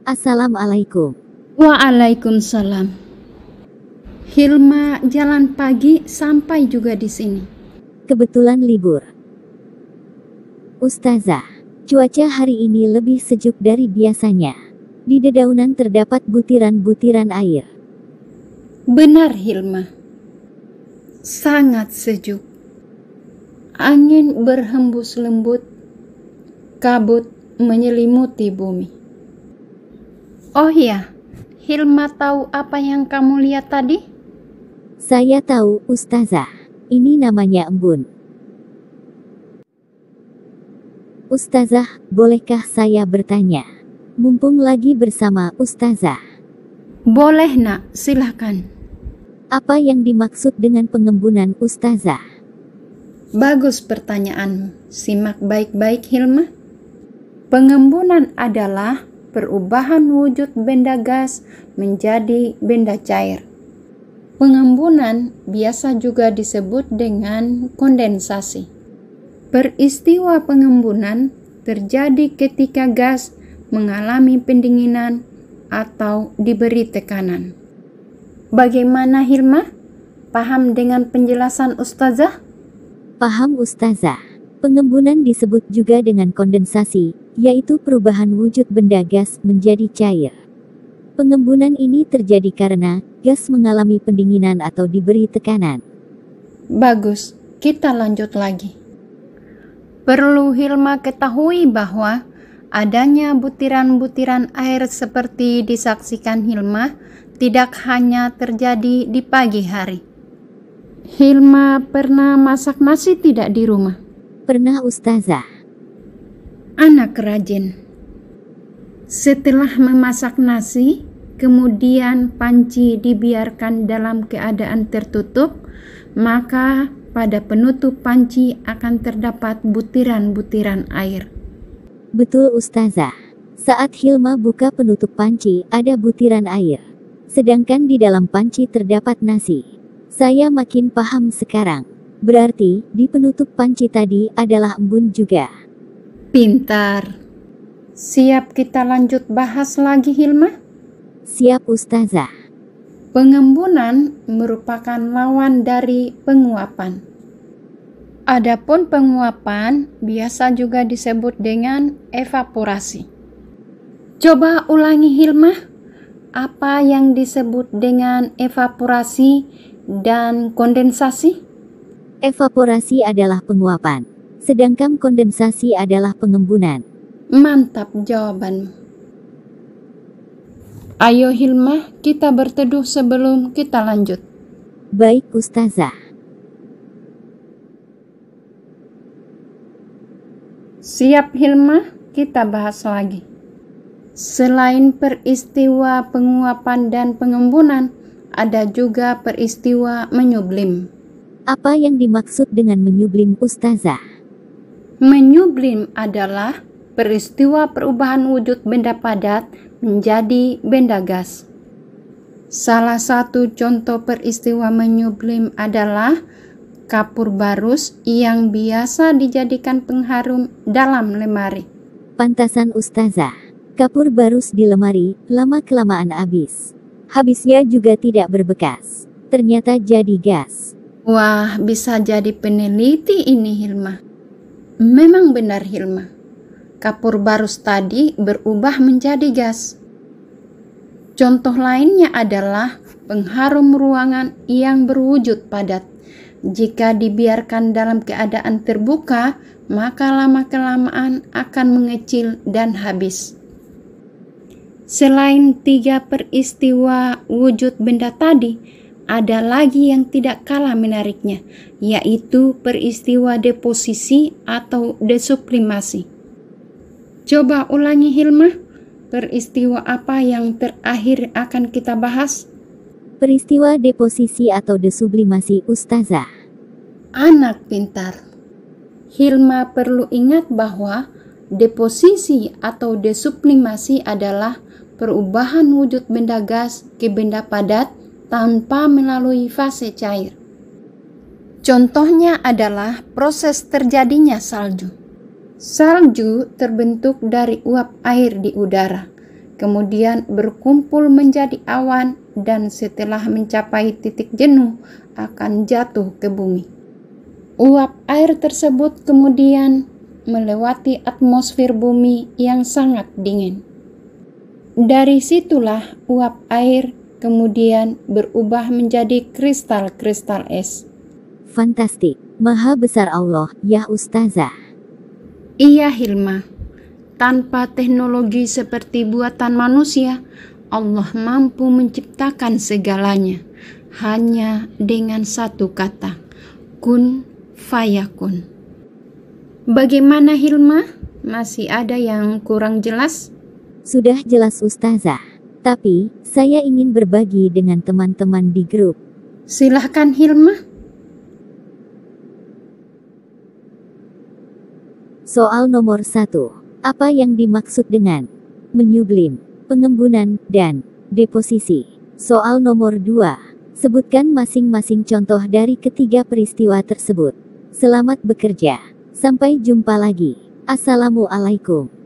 Assalamualaikum. Waalaikumsalam. Hilma jalan pagi sampai juga di sini. Kebetulan libur. Ustazah, cuaca hari ini lebih sejuk dari biasanya. Di dedaunan terdapat butiran-butiran air. Benar Hilma. Sangat sejuk. Angin berhembus lembut. Kabut menyelimuti bumi. Oh iya, Hilma tahu apa yang kamu lihat tadi? Saya tahu, Ustazah. Ini namanya embun. Ustazah, bolehkah saya bertanya? Mumpung lagi bersama Ustazah. Boleh nak, silakan. Apa yang dimaksud dengan pengembunan Ustazah? Bagus pertanyaanmu. Simak baik-baik Hilma. Pengembunan adalah perubahan wujud benda gas menjadi benda cair. Pengembunan biasa juga disebut dengan kondensasi. Peristiwa pengembunan terjadi ketika gas mengalami pendinginan atau diberi tekanan. Bagaimana Hilma? Paham dengan penjelasan Ustazah? Paham Ustazah. Pengembunan disebut juga dengan kondensasi, yaitu perubahan wujud benda gas menjadi cair. Pengembunan ini terjadi karena gas mengalami pendinginan atau diberi tekanan. Bagus, kita lanjut lagi. Perlu Hilma ketahui bahwa adanya butiran-butiran air seperti disaksikan Hilma tidak hanya terjadi di pagi hari. Hilma pernah masak nasi tidak di rumah? Pernah Ustazah. Anak rajin. Setelah memasak nasi, kemudian panci dibiarkan dalam keadaan tertutup, maka pada penutup panci akan terdapat butiran-butiran air. Betul Ustazah. Saat Hilma buka penutup panci, ada butiran air. Sedangkan di dalam panci terdapat nasi. Saya makin paham sekarang. Berarti, di penutup panci tadi adalah embun juga. Pintar. Siap kita lanjut bahas lagi Hilma? Siap Ustazah. Pengembunan merupakan lawan dari penguapan. Adapun penguapan biasa juga disebut dengan evaporasi. Coba ulangi Hilma, apa yang disebut dengan evaporasi dan kondensasi? Evaporasi adalah penguapan, sedangkan kondensasi adalah pengembunan. Mantap jawabanmu. Ayo Hilma, kita berteduh sebelum kita lanjut. Baik Ustazah. Siap Hilma, kita bahas lagi. Selain peristiwa penguapan dan pengembunan, ada juga peristiwa menyublim. Apa yang dimaksud dengan menyublim Ustazah? Menyublim adalah peristiwa perubahan wujud benda padat menjadi benda gas. Salah satu contoh peristiwa menyublim adalah kapur barus yang biasa dijadikan pengharum dalam lemari. Pantasan Ustazah. Kapur barus di lemari, lama-kelamaan habis. Habisnya juga tidak berbekas. Ternyata jadi gas. Wah, bisa jadi peneliti ini Hilma. Memang benar Hilma. Kapur barus tadi berubah menjadi gas. Contoh lainnya adalah pengharum ruangan yang berwujud padat. Jika dibiarkan dalam keadaan terbuka, maka lama-kelamaan akan mengecil dan habis. Selain 3 peristiwa wujud benda tadi, ada lagi yang tidak kalah menariknya, yaitu peristiwa deposisi atau desublimasi. Coba ulangi Hilma, peristiwa apa yang terakhir akan kita bahas? Peristiwa deposisi atau desublimasi Ustazah. Anak pintar. Hilma perlu ingat bahwa deposisi atau desublimasi adalah perubahan wujud benda gas ke benda padat tanpa melalui fase cair. Contohnya adalah proses terjadinya salju. Salju terbentuk dari uap air di udara, kemudian berkumpul menjadi awan dan setelah mencapai titik jenuh akan jatuh ke bumi. Uap air tersebut kemudian melewati atmosfer bumi yang sangat dingin. Dari situlah uap air kemudian berubah menjadi kristal-kristal es. Fantastik, maha besar Allah, ya Ustazah. Iya Hilma, tanpa teknologi seperti buatan manusia, Allah mampu menciptakan segalanya hanya dengan satu kata, kun fayakun. Bagaimana Hilma? Masih ada yang kurang jelas? Sudah jelas Ustazah, tapi saya ingin berbagi dengan teman-teman di grup. Silahkan Hilma. Soal nomor 1. Apa yang dimaksud dengan menyublim, pengembunan, dan deposisi? Soal nomor 2. Sebutkan masing-masing contoh dari ketiga peristiwa tersebut. Selamat bekerja. Sampai jumpa lagi. Assalamualaikum.